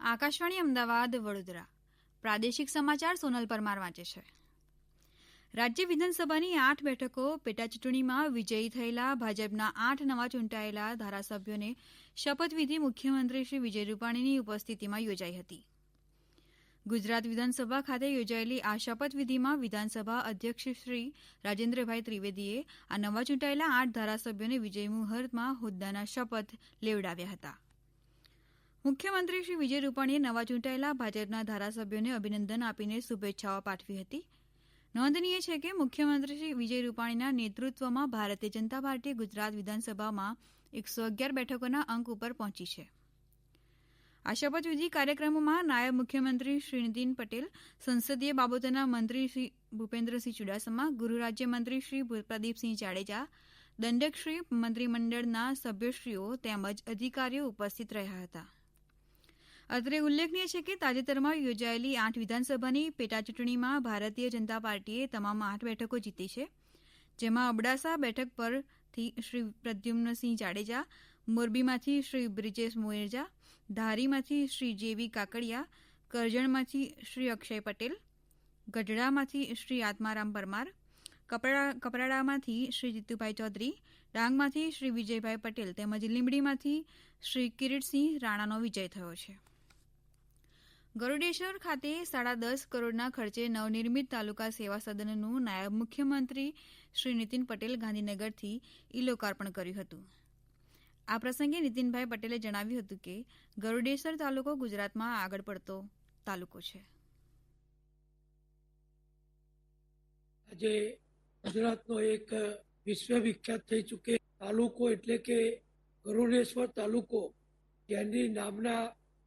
આકાશવાણી અમદાવાદ વડોદરા પ્રાદેશિક સમાચાર સોનલ પરમાર વાંચે છે. રાજ્ય વિધાનસભાની 8 બેઠકો પેટાચૂંટણીમાં વિજયી થયેલા ભાજપના 8 નવા ચૂંટાયેલા ધારાસભ્યોને શપથવિધિ મુખ્યમંત્રી શ્રી વિજય રૂપાણીની ઉપસ્થિતિમાં યોજાઈ હતી. ગુજરાત વિધાનસભા ખાતે યોજાયેલી આ શપથવિધિમાં વિધાનસભા અધ્યક્ષ શ્રી રાજેન્દ્રભાઈ ત્રિવેદીએ આ નવા ચૂંટાયેલા 8 ધારાસભ્યોને વિજય મુહૂર્તમાં હોદ્દાના શપથ લેવડાવ્યા હતા. મુખ્યમંત્રી શ્રી વિજય રૂપાણીએ નવા ચૂંટાયેલા ભાજપના ધારાસભ્યોને અભિનંદન આપીને શુભેચ્છાઓ પાઠવી હતી. નોંધનીય છે કે મુખ્યમંત્રી શ્રી વિજય રૂપાણીના નેતૃત્વમાં ભારતીય જનતા પાર્ટી ગુજરાત વિધાનસભામાં 111 બેઠકોના અંક ઉપર પહોંચી છે. આ શપથવિધિ કાર્યક્રમમાં નાયબ મુખ્યમંત્રી શ્રી નીતિન પટેલ, સંસદીય બાબતોના મંત્રી શ્રી ભૂપેન્દ્રસિંહ ચુડાસમા, ગૃહ રાજ્યમંત્રી શ્રી પ્રદીપસિંહ જાડેજા, દંડકશ્રી, મંત્રીમંડળના સભ્યશ્રીઓ તેમજ અધિકારીઓ ઉપસ્થિત રહ્યા હતા. અત્રે ઉલ્લેખનીય છે કે તાજેતરમાં યોજાયેલી 8 વિધાનસભાની પેટાચૂંટણીમાં ભારતીય જનતા પાર્ટીએ તમામ 8 બેઠકો જીતી છે. જેમાં અબડાસા બેઠક પરથી શ્રી પ્રદ્યુમ્નસિંહ જાડેજા, મોરબીમાંથી શ્રી બ્રિજેશ મેરજા, ધારીમાંથી શ્રી જેવી કાકડિયા, કરજણમાંથી શ્રી અક્ષય પટેલ, ગઢડામાંથી શ્રી આત્મારામ પરમાર, કપરાડામાંથી શ્રી જીતુભાઈ ચૌધરી, ડાંગમાંથી શ્રી વિજયભાઈ પટેલ તેમજ લીંબડીમાંથી શ્રી કિરીટસિંહ રાણાનો વિજય થયો છે. ગરૂડેશ્વર ખાતે 10.5 કરોડના ખર્ચે નવનિર્મિત તાલુકા સેવા સદનનું નાયબ મુખ્યમંત્રી શ્રી નીતિન પટેલ ગાંધીનગરથી ઈ લોકાર્પણ કર્યું હતું. આ પ્રસંગે નીતિનભાઈ પટેલે જણાવ્યું હતું કે ગરૂડેશ્વર તાલુકો ગુજરાતમાં આગળ પડતો તાલુકો છે. આજે ગુજરાતનો એક વિશ્વવિખ્યાત થઈ ચૂકે તાલુકો એટલે કે ગરૂડેશ્વર તાલુકો, જેની નામના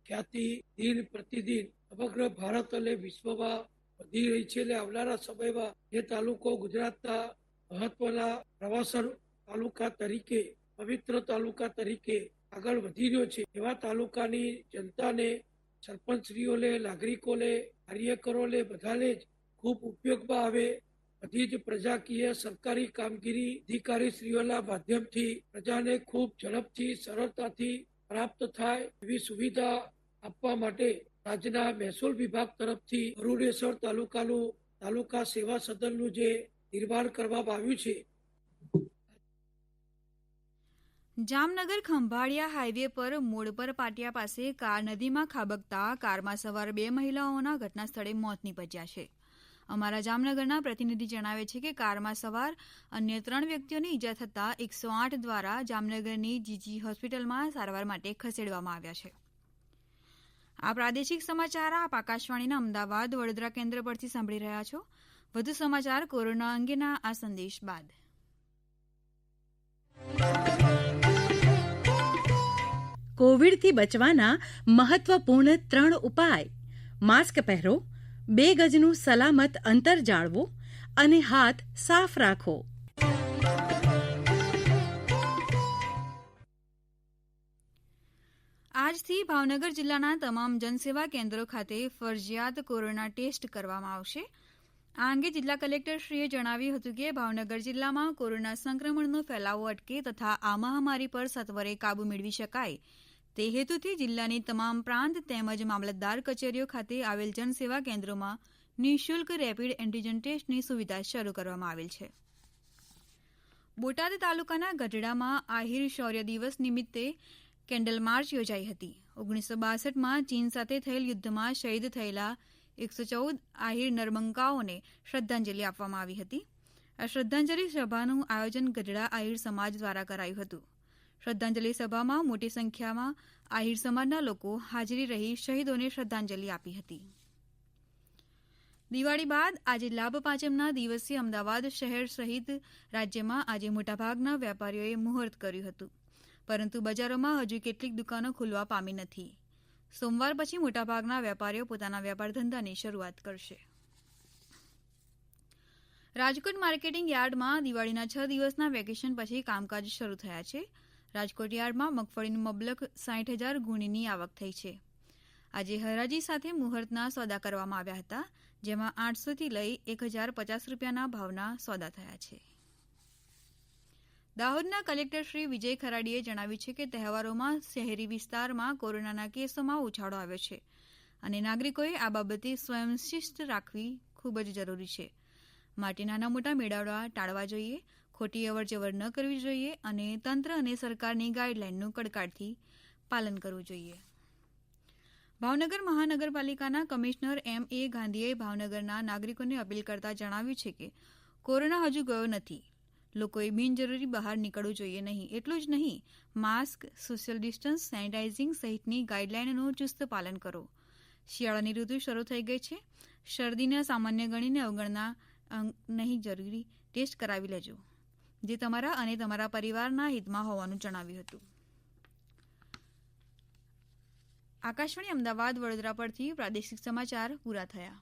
ખ્યાતિ દિન પ્રતિદિન સમગ્ર ભારત અને વિશ્વમાં વધી રહી છે. એટલે આવનારા સમયમાં એ તાલુકો ગુજરાતના મહત્વના પ્રવાસન તાલુકા તરીકે, પવિત્ર તાલુકા તરીકે આગળ વધી રહ્યો છે. એવા તાલુકાની જનતાને, સરપંચશ્રીઓને, નાગરિકોને, કાર્યકરોને બધાને જ ખૂબ ઉપયોગમાં આવે. બધી જ પ્રજાકીય સરકારી કામગીરી અધિકારીશ્રીઓના માધ્યમથી પ્રજાને ખૂબ ઝડપથી, સરળતાથી પ્રાપ્ત થાય એવી સુવિધા આપવા માટે રાજ્યના મહેસૂલ વિભાગ તરફથી ગરૂડેશ્વર તાલુકાનું તાલુકા સેવા સદનનું જે નિર્માણ કરવામાં આવ્યું છે. જામનગર ખંભાળિયા હાઈવે પર મોડપર પાટિયા પાસે કાર નદીમાં ખાબકતા કારમાં સવાર 2 મહિલાઓના ઘટના સ્થળે મોત નીપજ્યા છે. અમારા જામનગરના પ્રતિનિધિ જણાવે છે કે કારમાં સવાર અન્ય 3 વ્યક્તિઓને ઈજા થતાં 108 દ્વારા જામનગરની જીજી હોસ્પિટલમાં સારવાર માટે ખસેડવામાં આવ્યા છે. આ પ્રાદેશિક સમાચાર આપ આકાશવાણીના અમદાવાદ વડોદરા કેન્દ્ર પરથી સાંભળી રહ્યા છો. વધુ સમાચાર કોરોના અંગેના આ સંદેશ બાદ. કોવિડથી બચવાના મહત્વપૂર્ણ 3 ઉપાય: માસ્ક પહેરો, 2 ગજનું સલામત અંતર જાળવો અને હાથ સાફ રાખો. આજથી ભાવનગર જિલ્લાના તમામ જનસેવા કેન્દ્રો ખાતે ફરજિયાત કોરોના ટેસ્ટ કરવામાં આવશે. આ અંગે જિલ્લા કલેક્ટરશ્રીએ જણાવ્યું હતું કે ભાવનગર જિલ્લામાં કોરોના સંક્રમણનો ફેલાવો અટકે તથા આ મહામારી પર સત્વરે કાબૂ મેળવી શકાય તે હેતુથી જિલ્લાની તમામ પ્રાંત તેમજ મામલતદાર કચેરીઓ ખાતે આવેલ જનસેવા કેન્દ્રોમાં નિઃશુલ્ક રેપિડ એન્ટીજન ટેસ્ટની સુવિધા શરૂ કરવામાં આવેલ છે. બોટાદ તાલુકાના ગઢડામાં આહિર શૌર્ય દિવસ નિમિત્તે કેન્ડલ માર્ચ યોજાઈ હતી. 1962માં ચીન સાથે થયેલ યુદ્ધમાં શહીદ થયેલા 114 આહિર નરબંકાઓને શ્રદ્ધાંજલિ આપવામાં આવી હતી. આ શ્રદ્ધાંજલિ સભાનું આયોજન ગઢડા આહિર સમાજ દ્વારા કરાયું હતું. શ્રદ્ધાંજલિ સભામાં મોટી સંખ્યામાં આહિર સમાજના લોકો હાજરી રહી શહીદોને શ્રદ્ધાંજલિ આપી હતી. દિવાળી બાદ આજે લાભ પાંચમના દિવસે અમદાવાદ શહેર સહિત રાજ્યમાં આજે મોટાભાગના વેપારીઓએ મુહૂર્ત કર્યું હતું. પરંતુ બજારોમાં હજુ કેટલીક દુકાનો ખુલવા પામી નથી. સોમવાર પછી મોટાભાગના વેપારીઓ પોતાના વેપાર ધંધાની શરૂઆત કરશે. રાજકોટ માર્કેટિંગ યાર્ડમાં દિવાળીના 6 દિવસના વેકેશન પછી કામકાજ શરૂ થયા છે. રાજકોટ યાર્ડમાં મગફળીનું મબલક 60,000 ગુણીની આવક થઈ છે. આજે હરાજી સાથે મુહૂર્તના સોદા કરવામાં આવ્યા હતા, જેમાં 800 થી લઈ 1,050 રૂપિયાના ભાવના સોદા થયા છે. દાહોદના કલેક્ટર શ્રી વિજય ખરાડીએ જણાવ્યું છે કે તહેવારોમાં શહેરી વિસ્તારમાં કોરોનાના કેસોમાં ઉછાળો આવ્યો છે અને નાગરિકોએ આ બાબતે સ્વયંશિસ્ત રાખવી ખૂબ જ જરૂરી છે. માટે નાના મોટા મેળાવડા ટાળવા જોઈએ, ખોટી અવરજવર ન કરવી જોઈએ અને તંત્ર અને સરકારની ગાઈડલાઈનનું કડકાઈથી પાલન કરવું જોઈએ. ભાવનગર મહાનગરપાલિકાના કમિશનર M.A. ગાંધીએ ભાવનગરના નાગરિકોને અપીલ કરતા જણાવ્યું છે કે કોરોના હજુ ગયો નથી. લોકોએ બિનજરૂરી બહાર નીકળવું જોઈએ નહીં. એટલું જ નહીં, માસ્ક, સોશિયલ ડિસ્ટન્સ, સેનિટાઇઝિંગ સહિતની ગાઈડલાઈનનું ચુસ્ત પાલન કરો. શિયાળાની ઋતુ શરૂ થઈ ગઈ છે. શરદીને સામાન્ય ગણીને અવગણના નહીં, જરૂરી ટેસ્ટ કરાવી લેજો, જે તમારા અને તમારા પરિવારના હિતમાં હોવાનું જણાવ્યું હતું. આકાશવાણી અમદાવાદ વડોદરા પરથી પ્રાદેશિક સમાચાર પૂરા થયા.